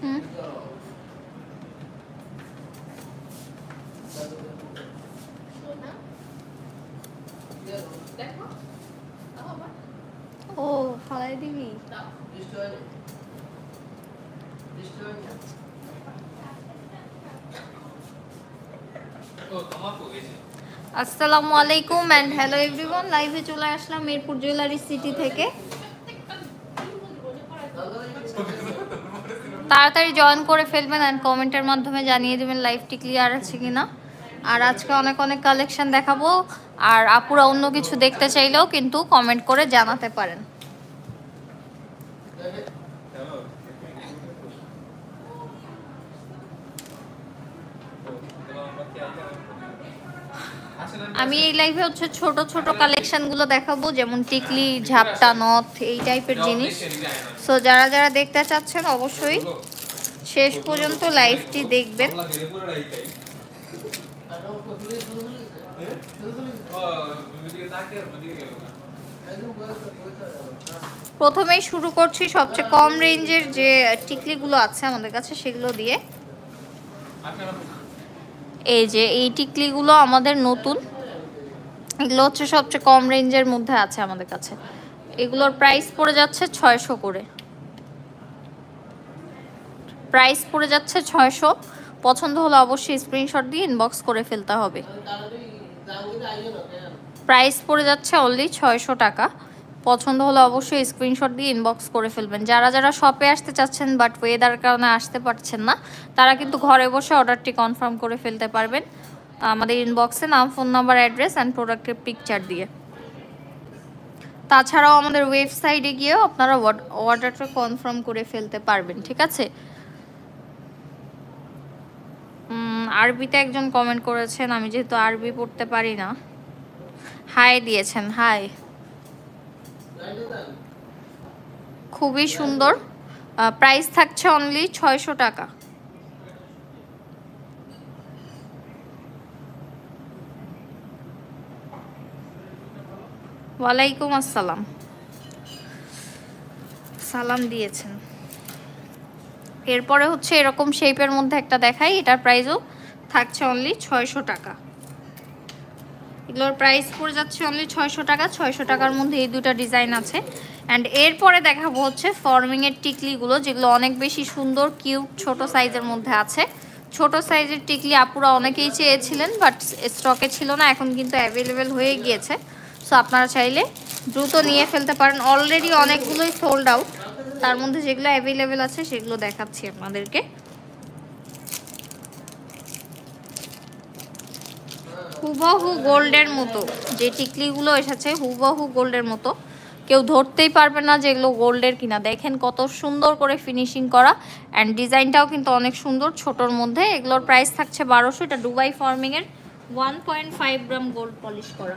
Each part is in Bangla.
হুম ও ফালাই দিবি। আসসালামু আলাইকুম এন্ড হ্যালো এভরিওয়ান, লাইভে চলে আসলাম মিরপুর জুয়েলারি সিটি থেকে। তাড়াতাড়ি জয়েন করে ফেলবেন এন্ড কমেন্টের মাধ্যমে জানিয়ে দেবেন লাইভটি ক্লিয়ার আছে কিনা। আর আজকে অনেক অনেক কালেকশন দেখাবো, আর আপুরা অন্য কিছু দেখতে চাইলেও কিন্তু কমেন্ট করে জানাতে পারেন। আমি এই লাইভে হচ্ছে ছোট ছোট কালেকশনগুলো দেখাবো, যেমন টিকলি, ঝাপটা, নথ, এই টাইপের জিনিস। সো যারা যারা দেখতে চাচ্ছেন অবশ্যই শেষ পর্যন্ত লাইভটি দেখবেন। প্রথমেই শুরু করছি সবচেয়ে কম রেঞ্জের যে টিকলিগুলো আছে আমাদের কাছে সেগুলো দিয়ে। এই যে এই টিকলিগুলো আমাদের নতুন, এগুলো হচ্ছে সবচেয়ে কম রেঞ্জের মধ্যে আছে আমাদের কাছে। এগুলোর প্রাইস পড়ে যাচ্ছে 600 করে, প্রাইস পড়ে যাচ্ছে 600। পছন্দ হলে অবশ্যই স্ক্রিনশট দিয়ে ইনবক্স করে ফেলতে হবে। প্রাইস পড়ে যাচ্ছে অনলি 600 টাকা। পছন্দ হলে অবশ্যই স্ক্রিনশট দিয়ে ইনবক্স করে ফেলবেন। যারা যারা শপে আসতে চাচ্ছেন বাট ওয়েদার কারণে আসতে পারছেন না, তারা কিন্তু ঘরে বসে অর্ডারটি কনফার্ম করে ফেলতে পারবেন আমাদের ইনবক্সে নাম, ফোন নাম্বার, অ্যাড্রেস অ্যান্ড প্রোডাক্টের পিকচার দিয়ে। তাছাড়াও আমাদের ওয়েবসাইটে গিয়েও আপনারা অর্ডারটা কনফার্ম করে ফেলতে পারবেন, ঠিক আছে। আরবিতে একজন কমেন্ট করেছেন, আমি যেহেতু আরবি পড়তে পারি না, হাই দিয়েছেন। হাই, খুবই সুন্দর। প্রাইস থাকছে অনলি 600 টাকা। ওয়ালাইকুম আসসালাম, সালাম দিয়েছেন। এরপরে হচ্ছে এরকম শেপের মধ্যে একটা দেখাই, এটার প্রাইসও থাকছে অনলি 600 টাকা। এগুলোর প্রাইস পড়ে যাচ্ছে অনলি 600 টাকা। 600 টাকার মধ্যে এই দুটো ডিজাইন আছে। অ্যান্ড এরপরে দেখাবো হচ্ছে ফর্মিংয়ের টিকলিগুলো, যেগুলো অনেক বেশি সুন্দর, কিউট, ছোট সাইজের মধ্যে আছে। ছোট সাইজের টিকলি আপুরা অনেকেই চেয়েছিলেন বাট স্টকে ছিল না, এখন কিন্তু অ্যাভেলেবেল হয়ে গিয়েছে। সো আপনারা চাইলে দ্রুত নিয়ে ফেলতে পারেন। অলরেডি অনেকগুলোই সোল্ড আউট, তার মধ্যে যেগুলো অ্যাভেলেবেল আছে সেগুলো দেখাচ্ছি আপনাদেরকে। হুবহু গোল্ডের মতো যে টিকলিগুলো এসেছে, হুবহু গোল্ডের মতো, কেউ ধরতেই পারবে না যে এগুলো গোল্ডের কিনা। দেখেন কত সুন্দর করে ফিনিশিং করা, অ্যান্ড ডিজাইনটাও কিন্তু অনেক সুন্দর ছোটোর মধ্যে। এগুলোর প্রাইস থাকছে 1200। এটা দুবাই ফর্মিংয়ের 1.5 গ্রাম গোল্ড পলিশ করা।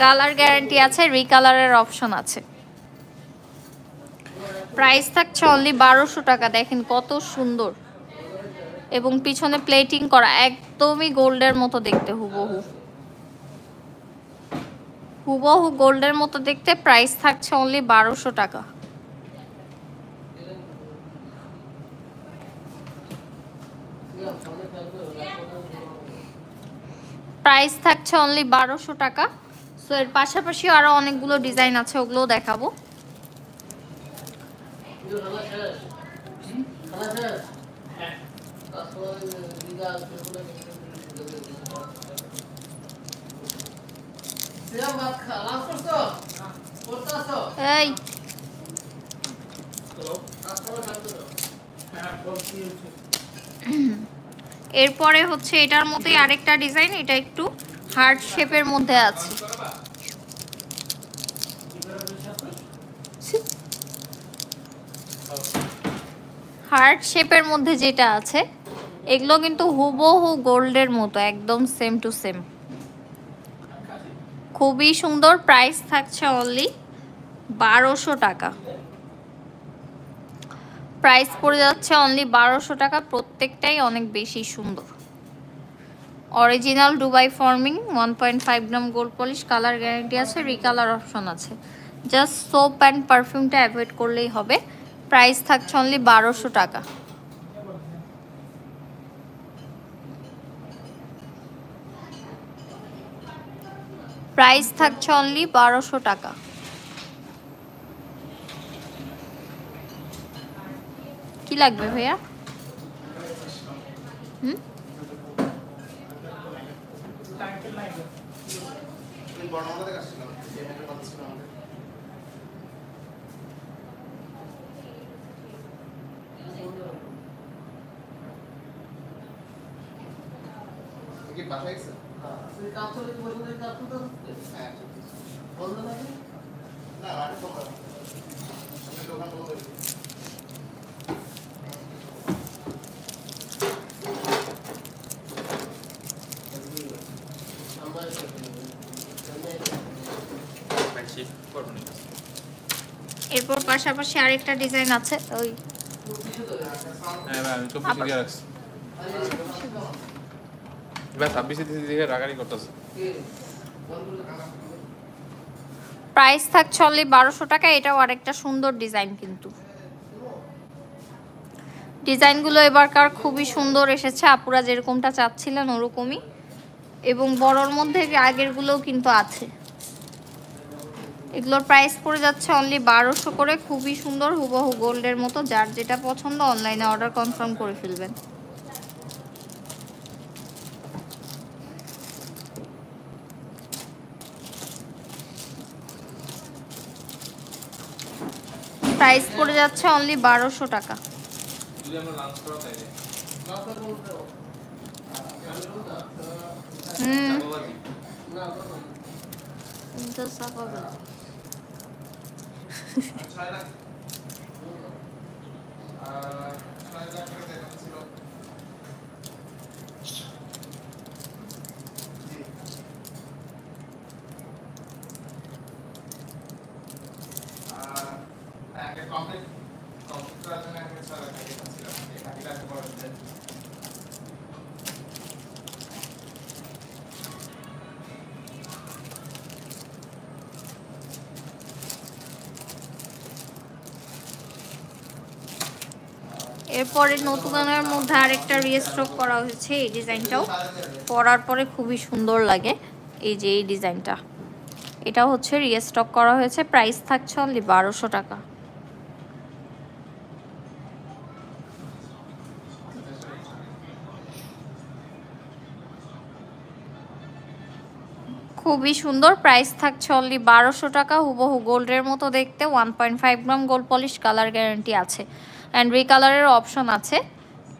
কালার গ্যারান্টি আছে, রিকালারের অপশন আছে। প্রাইস থাকছে অনলি 1200 টাকা। দেখেন কত সুন্দর, এবং পিছনে প্লেটিং করা, একদমই গোল্ডের মতো দেখতে, হুবহু হুবহু গোল্ডের মতো দেখতে। প্রাইস থাকছে অনলি 1200 টাকা। প্রাইস থাকছে অনলি 1200 টাকা। সো এর পাশাপাশি আরো অনেকগুলো ডিজাইন আছে, ওগুলোও দেখাবো। এই এরপরে হচ্ছে এটার মতোই আরেকটা ডিজাইন, এটা একটু হার্ট শেপের মধ্যে আছে। হার্ট শেপের মধ্যে যেটা আছে, এগুলো কিন্তু হুবহু গোল্ডের মতো, একদম সেম টু সেম, খুবই সুন্দর। প্রাইস থাকছে অনলি 1200 টাকা। প্রাইস পড়ে যাচ্ছে অনলি 1200 টাকা। প্রত্যেকটাই অনেক বেশি সুন্দর। অরিজিনাল দুবাই ফর্মিং 1.5 গ্রাম গোল্ড পলিশ, কালার গ্যারান্টি আছে, রিকালার অপশন আছে। জাস্ট সোপ অ্যান্ড পারফিউমটা অ্যাভয়েড করলেই হবে। প্রাইস থাকছে অনলি 1200 টাকা। প্রাইস থাকছে অনলি 1200 টাকা। কি লাগবে ভাইয়া? এরপর পাশাপাশি আরেকটা ডিজাইন আছে ওই আমি তো পিছে দিয়ে রাখছি এবার 26 দিকে রাগারি করতেছে। প্রাইস থাকছে অনলি 1200 টাকা। এটাও আরেকটা সুন্দর ডিজাইন, কিন্তু ডিজাইনগুলো এবারকার খুবই সুন্দর এসেছে, আপুরা যেরকমটা চাচ্ছিলেন ওরকমই, এবং বড়র মধ্যে আগেরগুলোও কিন্তু আছে। এগুলোর প্রাইস পড়ে যাচ্ছে অনলি 1200 করে। খুবই সুন্দর, হুবহু গোল্ডের মতো। যার যেটা পছন্দ অনলাইনে অর্ডার কনফার্ম করে ফেলবেন। প্রাইস পড়ে যাচ্ছে অনলি 1200 টাকা। এরপরে নতুনের মধ্যে আরেকটা রিস্টক করা হয়েছে। এই ডিজাইনটাও পরার পরে খুবই সুন্দর লাগে। এই যে এই ডিজাইনটা, এটা হচ্ছে রিস্টক করা হয়েছে। প্রাইস থাকছে অনলি 1200 টাকা। খুবই সুন্দর। প্রাইস থাকছে অনলি 1200 টাকা। হুবহু গোল্ডের মতো দেখতে। 1.5 গ্রাম গোল্ড পলিশ, কালার গ্যারান্টি আছে অ্যান্ড রিকালারের অপশন আছে।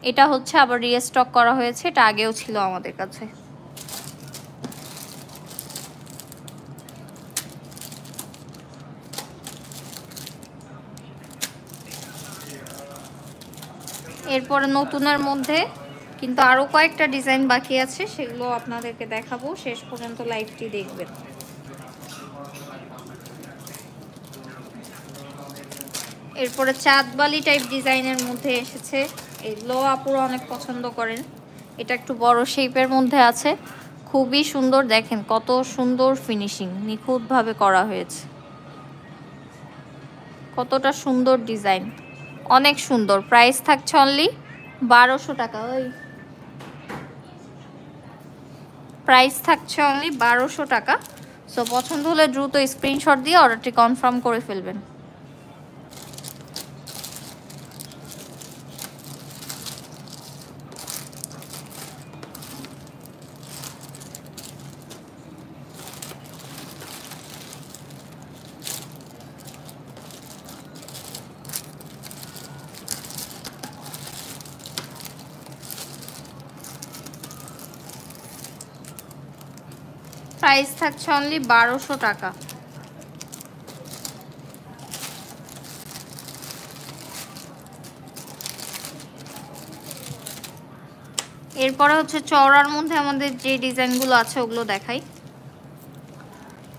এটা হচ্ছে আবার রিস্টক করা হয়েছে, এটা আগেও ছিল আমাদের কাছে। এরপরে নতুনের মধ্যে কিন্তু আরও কয়েকটা ডিজাইন বাকি আছে, সেগুলো আপনাদেরকে দেখাবো। শেষ পর্যন্ত লাইভটি দেখবেন। এরপরে চাঁদবালি টাইপ ডিজাইনের মধ্যে এসেছে। এগুলো আপুরা অনেক পছন্দ করেন। এটা একটু বড় শেপের মধ্যে আছে, খুবই সুন্দর। দেখেন কত সুন্দর ফিনিশিং, নিখুঁতভাবে করা হয়েছে। কতটা সুন্দর ডিজাইন, অনেক সুন্দর। প্রাইস থাকছে অনলি 1200 টাকা। প্রাইস থাকছে অনলি 1200 টাকা। সো পছন্দ হলে দ্রুত স্ক্রিনশট দিয়ে অর্ডারটি কনফার্ম করে ফেলবেন। প্রাইস থাকছে অনলি 1200 টাকা। এরপরে হচ্ছে চওড়ার মধ্যে আমাদের যে ডিজাইনগুলো আছে ওগুলো দেখাই।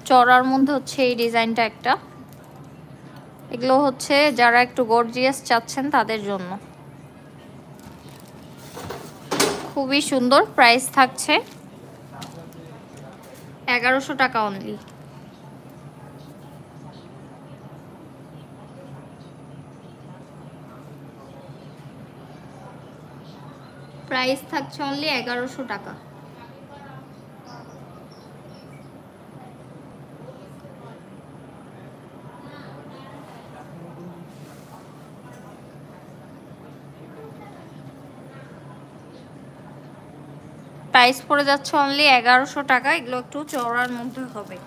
চওড়ার মধ্যে হচ্ছে এই ডিজাইনটা একটা। এগুলো হচ্ছে যারা একটু গর্জিয়াস চাচ্ছেন তাদের জন্য। খুবই সুন্দর। প্রাইস থাকছে 1100 টাকা অনলি। প্রাইস থাকছে অনলি 1100 টাকা। প্রাইস পড়ে যাচ্ছে অনলি 1100 টাকা। এগুলো একটু চওড়ার মধ্যে হবে।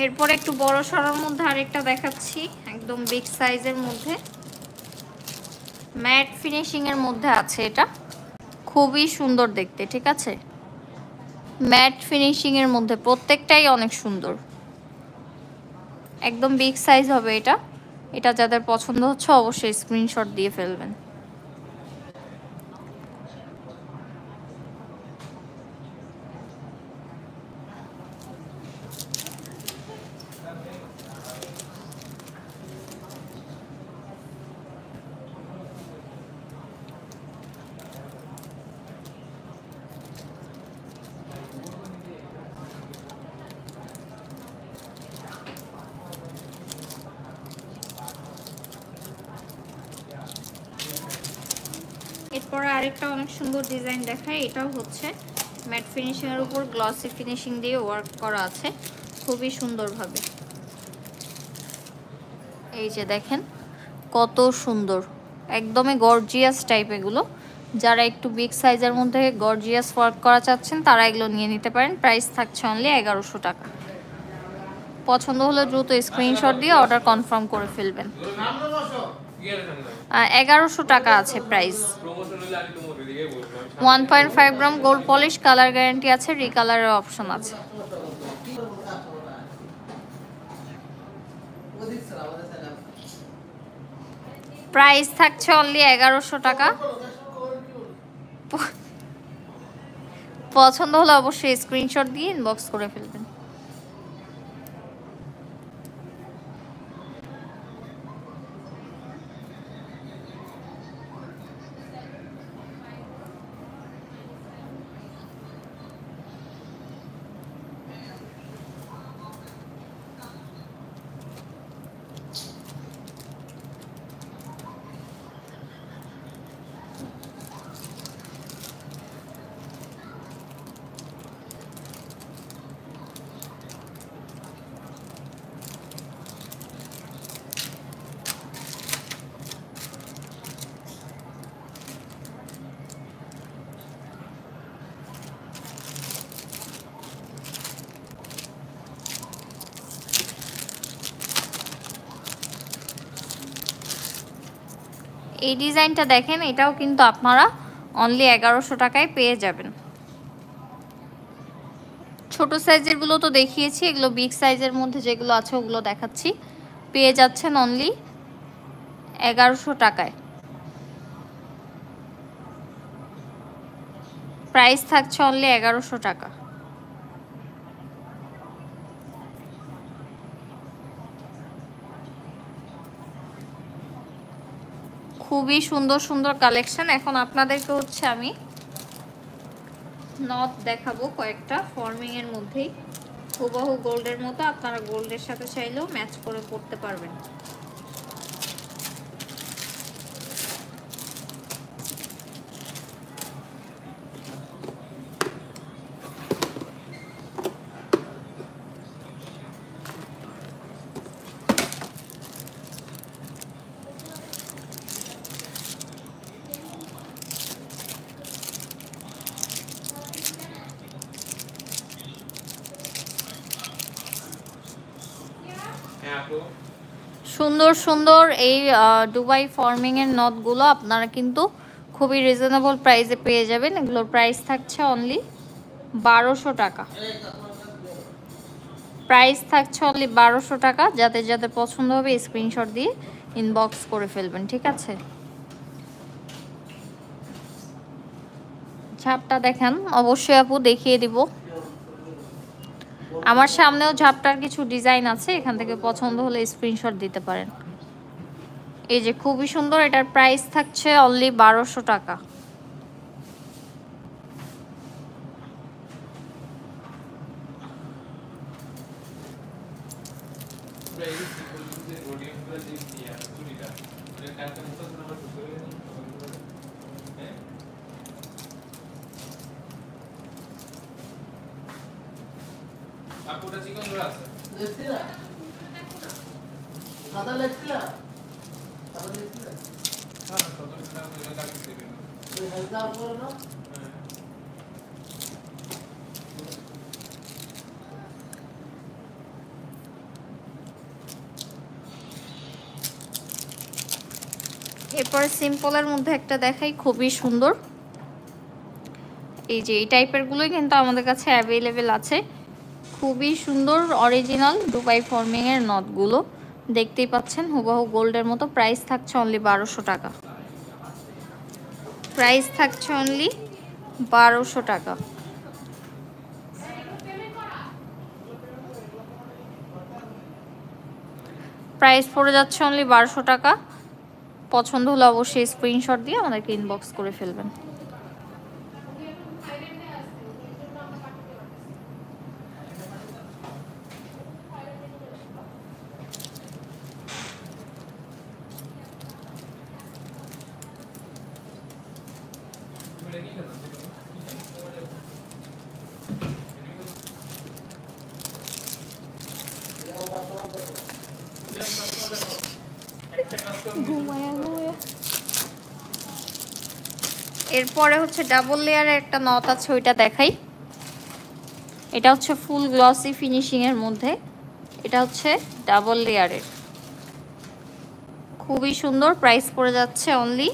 এরপর একটু বড় সরার মধ্যে আরেকটা দেখাচ্ছি, একদম বিগ সাইজের মধ্যে ম্যাট ফিনিশিং এর মধ্যে আছে। এটা খুবই সুন্দর দেখতে, ঠিক আছে, ম্যাট ফিনিশিং এর মধ্যে প্রত্যেকটাই অনেক সুন্দর, একদম বিগ সাইজ হবে এটা। এটা যাদের পছন্দ হচ্ছে অবশ্যই স্ক্রিনশট দিয়ে ফেলবেন। এরপর আরেকটা অনেক সুন্দর ডিজাইন দেখায়। এটাও হচ্ছে ম্যাট ফিনিশিং এর উপর গ্লসি ফিনিশিং দিয়ে ওয়ার্ক করা আছে খুবই সুন্দরভাবে। এই যে দেখেন কত সুন্দর, একদমই গর্জিয়াস টাইপ। এগুলো যারা একটু বিগ সাইজের মধ্যে গর্জিয়াস ওয়ার্ক করা চাচ্ছেন তারা এগুলো নিয়ে নিতে পারেন। প্রাইস থাকছে অনলি 1100 টাকা। পছন্দ হলে দ্রুত স্ক্রিনশট দিয়ে অর্ডার কনফার্ম করে ফেলবেন। 1100 টাকা আছে প্রাইস। 1.5 গ্রাম গোল্ড পলিশ, কালার গ্যারান্টি আছে, রিকালারের অপশন আছে। প্রাইস থাকছে অনলি 1100 টাকা। পছন্দ হলে অবশ্যই স্ক্রিনশট দিয়ে ইনবক্স করে ফেলবেন। এই ডিজাইনটা দেখেন, এটাও কিন্তু আপনারা অনলি 1100 টাকায় পেয়ে যাবেন। ছোট সাইজের গুলো তো দেখিয়েছি, এগুলো বিগ সাইজের মধ্যে যেগুলো আছে ওগুলো দেখাচ্ছি। পেয়ে যাচ্ছেন অনলি 1100 টাকায়। প্রাইস থাকছে অনলি 1100 টাকা। খুবই সুন্দর সুন্দর কালেকশন। এখন আপনাদেরকে হচ্ছে আমি নথ দেখাবো কয়েকটা ফর্মিং এর মধ্যেই, হুবহু গোল্ডের মতো। আপনারা গোল্ডের সাথে চাইলেও ম্যাচ করে পড়তে পারবেন। সুন্দর সুন্দর এই দুবাই ফর্মিং এর নথগুলো আপনারা কিন্তু খুবই রিজনেবল প্রাইসে পেয়ে যাবেন। এগুলোর প্রাইস থাকছে অনলি 1200 টাকা। প্রাইস থাকছে অনলি 1200 টাকা। যাদের যাদের পছন্দ হবে স্ক্রিনশট দিয়ে ইনবক্স করে ফেলবেন, ঠিক আছে। ঝাপটা দেখেন অবশ্যই আপু, দেখিয়ে দিব। আমার সামনেও ঝাপটার কিছু ডিজাইন আছে, এখান থেকে পছন্দ হলে স্ক্রিনশট দিতে পারেন। এই যে খুবই সুন্দর, এটার প্রাইস থাকছে অনলি 1200 টাকা। আপুটা চিকন জোড়া আছে দেখছিলা সাদা দেখছিলা সাদা দেখছিলা হ্যাঁ কত টাকা এটা কাটি দিবেন এই হালকা উপরে না এরপরে সিম্পলের মধ্যে একটা দেখাই, খুবই সুন্দর। এই যে এই টাইপের গুলোই কিন্তু আমাদের কাছে অ্যাভেলেবেল আছে। খুবই সুন্দর অরিজিনাল দুবাই ফর্মিং এর নটগুলো দেখতেই পাচ্ছেন, হুবহু গোল্ডের মতো। প্রাইস থাকছে অনলি 1200 টাকা। প্রাইস থাকছে অনলি 1200 টাকা। প্রাইস পড়ে যাচ্ছে অনলি 1200 টাকা। পছন্দ হলে অবশ্যই স্ক্রিনশট দিয়ে আমাদেরকে ইনবক্স করে ফেলবেন। এরপরে হচ্ছে ডাবল লেয়ারের একটা নট আছে, ওইটা দেখাই। এটা হচ্ছে ফুল গ্লসি ফিনিশিং এর মধ্যে, এটা হচ্ছে ডাবল লেয়ারের, খুবই সুন্দর। প্রাইস পড়ে যাচ্ছে অনলি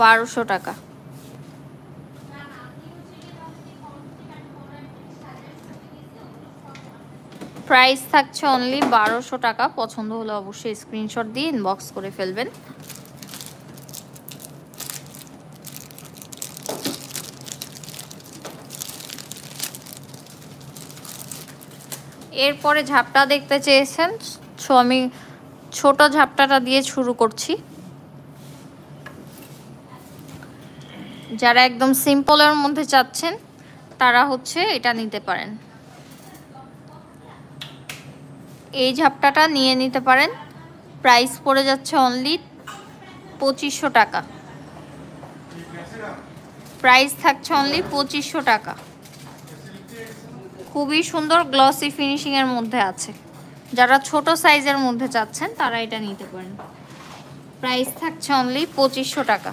1200 টাকা। প্রাইস থাকছে অনলি 1200 টাকা। পছন্দ হলে অবশ্যই স্ক্রিনশট দিয়ে ইনবক্স করে ফেলবেন। এরপরে ঝাপটা দেখতে চেয়েছেন, সো আমি ছোট ঝাপটাটা দিয়ে শুরু করছি। যারা একদম সিম্পলের মধ্যে চাচ্ছেন তারা হচ্ছে এটা নিতে পারেন, এই ঝাপটাটা নিয়ে নিতে পারেন। প্রাইস পড়ে যাচ্ছে অনলি 2500 টাকা। প্রাইস থাকছে অনলি 2500 টাকা। খুবই সুন্দর গ্লসি ফিনিশিং এর মধ্যে আছে। যারা ছোট সাইজের মধ্যে চাচ্ছেন তারা এটা নিতে পারেন। প্রাইস থাকছে অনলি 2500 টাকা।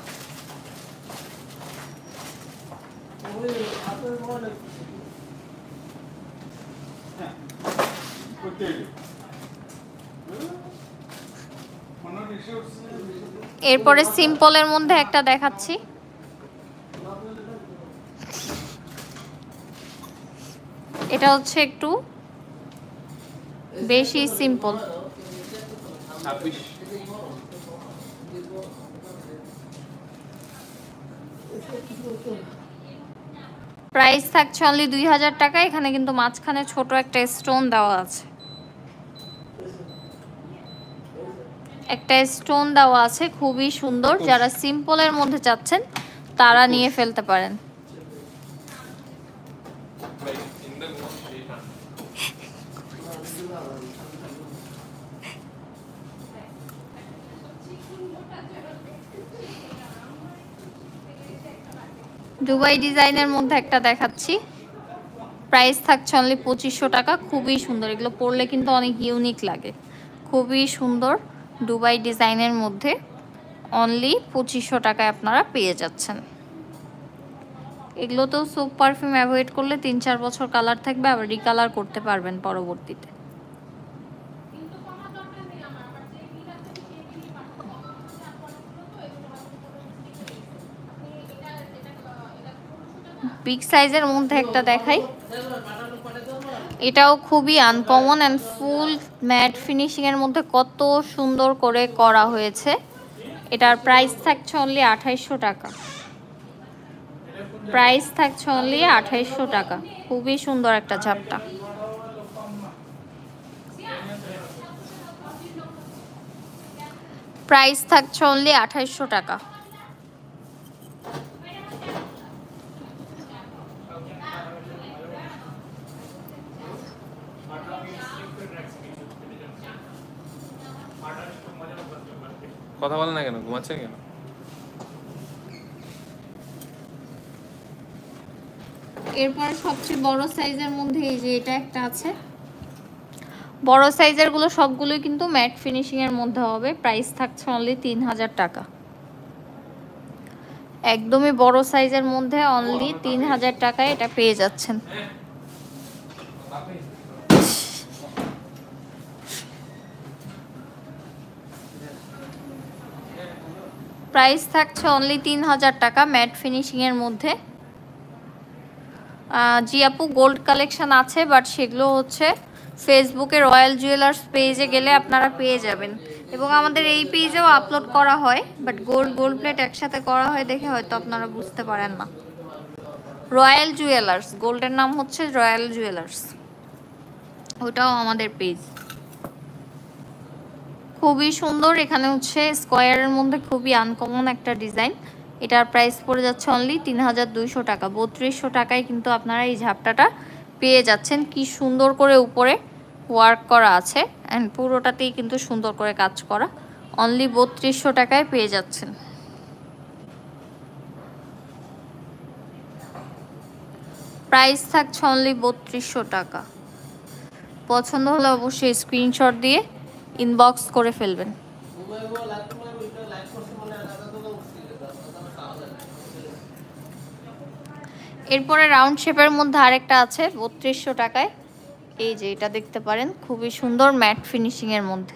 এরপরে সিম্পলের মধ্যে একটা দেখাচ্ছি। এটা হচ্ছে একটু বেশি সিম্পল। প্রাইস থাকছে অনলি 2000 টাকা। এখানে কিন্তু মাঝখানে ছোট একটা স্টোন দেওয়া আছে, একটা স্টোন দেওয়া আছে, খুবই সুন্দর। যারা সিম্পলের মধ্যে চাচ্ছেন তারা নিয়ে ফেলতে পারেন। দুবাই ডিজাইনের মধ্যে একটা দেখাচ্ছি। প্রাইস থাকছে অনলি 2500 টাকা। খুবই সুন্দর, এগুলো পরলে কিন্তু অনেক ইউনিক লাগে। খুবই সুন্দর দুবাই ডিজাইনের মধ্যে অনলি 2500 টাকায় আপনারা পেয়ে যাচ্ছেন। এগুলো তো সোপ পারফিউম অ্যাভয়েড করলে 3-4 বছর কালার থাকবে, আবার রিকালার করতে পারবেন পরবর্তীতে। বিগ সাইজের মধ্যে একটা দেখাই, এটাও খুবই uncommon and full mat finishing এর মধ্যে কত সুন্দর করে করা হয়েছে। এটার প্রাইস থাকছে অনলি 2800 টাকা। প্রাইস থাকছে অনলি 2800 টাকা। খুবই সুন্দর একটা ঝাপটা। প্রাইস থাকছে অনলি 2800 টাকা। কথা বলে না কেন, ঘুমাচ্ছে কেন? এরপর সবচেয়ে বড় সাইজের মধ্যে এই যে এটা একটা আছে, বড় সাইজের গুলো সবগুলোই কিন্তু ম্যাট ফিনিশিং এর মধ্যে হবে। প্রাইস থাকছে অনলি 3000 টাকা। একদমই বড় সাইজের মধ্যে অনলি 3000 টাকায় এটা পেয়ে যাচ্ছেন। প্রাইস থাকছে অনলি 3000 টাকা ম্যাট ফিনিশিং এর মধ্যে। জি আপু, গোল্ড কালেকশন আছে, বাট সেগুলো হচ্ছে ফেসবুকে রয়্যাল জুয়েলার্স পেজে গেলে আপনারা পেয়ে যাবেন, এবং আমাদের এই পেজেও আপলোড করা হয়, বাট গোল্ড প্লেট একসাথে করা হয় দেখে হয়তো আপনারা বুঝতে পারেন না। রয়্যাল জুয়েলার্স, গোল্ডের নাম হচ্ছে রয়্যাল জুয়েলার্স, ওটাও আমাদের পেজ। খুবই সুন্দর, এখানে হচ্ছে স্কোয়ারের মধ্যে খুবই আনকমন একটা ডিজাইন। এটার প্রাইস পড়ে যাচ্ছে অনলি 3200 টাকা। 3200 টাকায় কিন্তু আপনারা এই ঝাপটাটা পেয়ে যাচ্ছেন। কি সুন্দর করে উপরে ওয়ার্ক করা আছে, অ্যান্ড পুরোটাতেই কিন্তু সুন্দর করে কাজ করা। অনলি 3200 টাকায় পেয়ে যাচ্ছেন। প্রাইস থাকছে অনলি 3200 টাকা। পছন্দ হলে অবশ্যই স্ক্রিনশট দিয়ে ইনবক্স করে ফেলবেন। এরপরে রাউন্ড শেপের মধ্যে আরেকটা আছে 3200 টাকায়। এই যে এটা দেখতে পারেন, খুবই সুন্দর ম্যাট ফিনিশিং এর মধ্যে।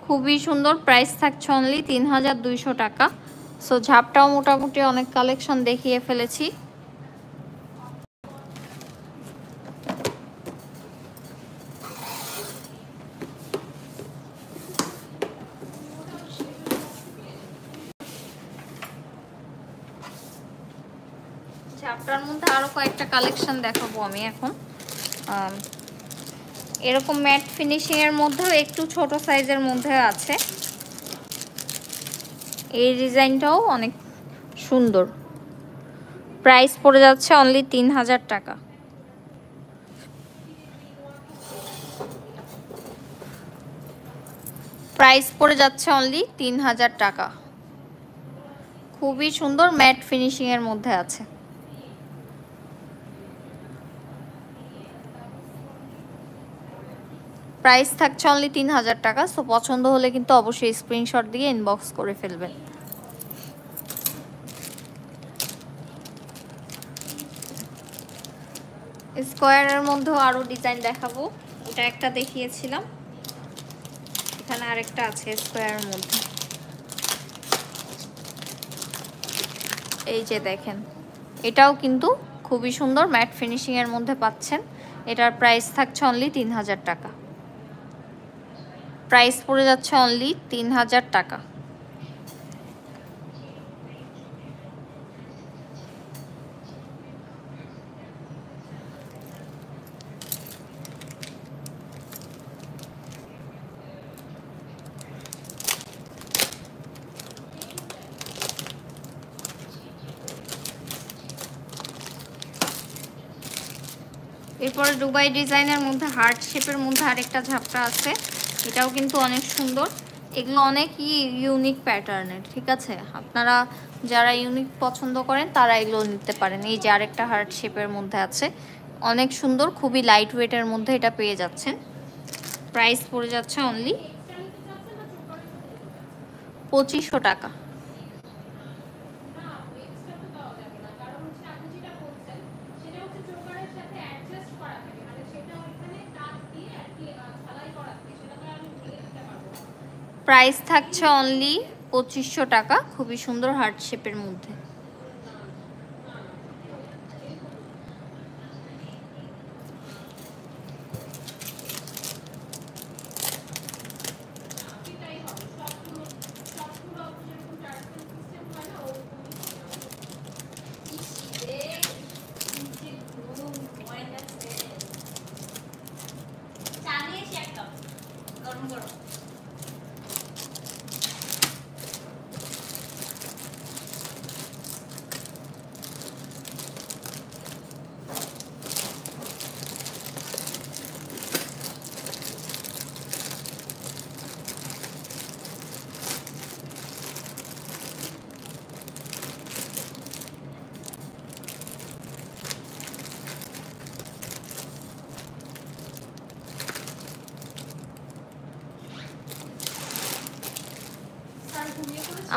খুবই সুন্দর, প্রাইস থাকছে অনলি 3200 টাকা। সো ঝাপটাও মোটামুটি অনেক কালেকশন দেখিয়ে ফেলেছি। ঝাপটার মধ্যে আরো কয়েকটা কালেকশন দেখাবো আমি এখন। এরকম ম্যাট ফিনিশিং এর মধ্যেও একটু ছোট সাইজের মধ্যে আছে। এই ডিজাইনটাও অনেক সুন্দর। প্রাইস পড়ে যাচ্ছে অনলি 3000 টাকা। প্রাইস পড়ে যাচ্ছে অনলি 3000 টাকা। খুবই সুন্দর ম্যাট ফিনিশিং এর মধ্যে আছে। প্রাইস থাকছে অনলি 3000 টাকা। সো পছন্দ হলে কিন্তু অবশ্যই স্ক্রিনশট দিয়ে ইনবক্স করে ফেলবেন। স্কোয়ারের মধ্যেও আরো ডিজাইন দেখাবো। এটা একটা দেখিয়েছিলাম, এখানে আরেকটা আছে স্কোয়ারের মধ্যে। এই যে দেখেন, এটাও কিন্তু খুবই সুন্দর ম্যাট ফিনিশিং এর মধ্যে পাচ্ছেন। এটার প্রাইস থাকছে অনলি 3000 টাকা। প্রাইস পড়ে যাচ্ছে অনলি 3000 টাকা। এরপর দুবাই ডিজাইনের মধ্যে হার্ট শেপের মধ্যে আরেকটা ঝাপটা আছে। এটাও কিন্তু অনেক সুন্দর। এগুলো অনেক ইউনিক প্যাটার্নের, ঠিক আছে? আপনারা যারা ইউনিক পছন্দ করেন তারা এগুলো নিতে পারেন। এই যে আরেকটা হার্ট শেপের মধ্যে আছে, অনেক সুন্দর, খুবই লাইট ওয়েটের মধ্যে এটা পেয়ে যাচ্ছেন। প্রাইস পড়ে যাচ্ছে অনলি 2500 টাকা। প্রাইস থাকছে অনলি 2500 টাকা। খুবই সুন্দর হার্ট শেপের মধ্যে।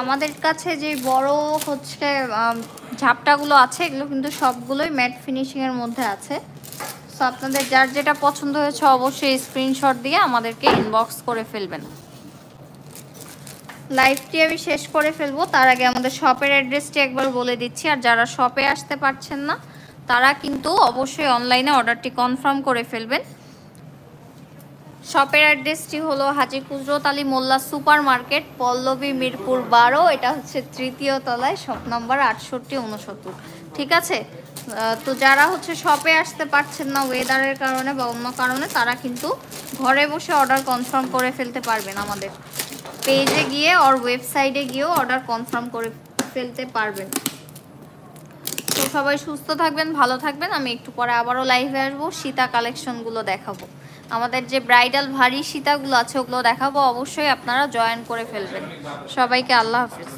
আমাদের কাছে যে বড় হচ্ছে ঝাপটাগুলো আছে এগুলো কিন্তু সবগুলোই ম্যাট ফিনিশিংয়ের মধ্যে আছে। সো আপনাদের যার যেটা পছন্দ হয়েছে অবশ্যই স্ক্রিনশট দিয়ে আমাদেরকে ইনবক্স করে ফেলবেন। লাইভটি আমি শেষ করে ফেলবো, তার আগে আমাদের শপের অ্যাড্রেসটি একবার বলে দিচ্ছি। আর যারা শপে আসতে পারছেন না তারা কিন্তু অবশ্যই অনলাইনে অর্ডারটি কনফার্ম করে ফেলবেন। শপের অ্যাড্রেসটি হলো হাজী কুদরত আলী মোল্লা সুপার মার্কেট, পল্লবী, মিরপুর 12। এটা হচ্ছে 3য় তলায়, শপ নাম্বার 6869। ঠিক আছে? তো যারা হচ্ছে শপে আসতে পারছেন না ওয়েদারের কারণে বা অন্য কারণে, তারা কিন্তু ঘরে বসে অর্ডার কনফার্ম করে ফেলতে পারবেন। আমাদের পেজে গিয়ে ওর ওয়েবসাইটে গিয়েও অর্ডার কনফার্ম করে ফেলতে পারবেন। তো সবাই সুস্থ থাকবেন, ভালো থাকবেন। আমি একটু পরে আবারও লাইভে আসবো, সীতা কালেকশনগুলো দেখাবো। আমাদের যে ব্রাইডাল ভারী সীতাগুলো আছে ওগুলো দেখাবো, অবশ্যই আপনারা জয়েন করে ফেলবেন। সবাইকে আল্লাহ হাফিজ।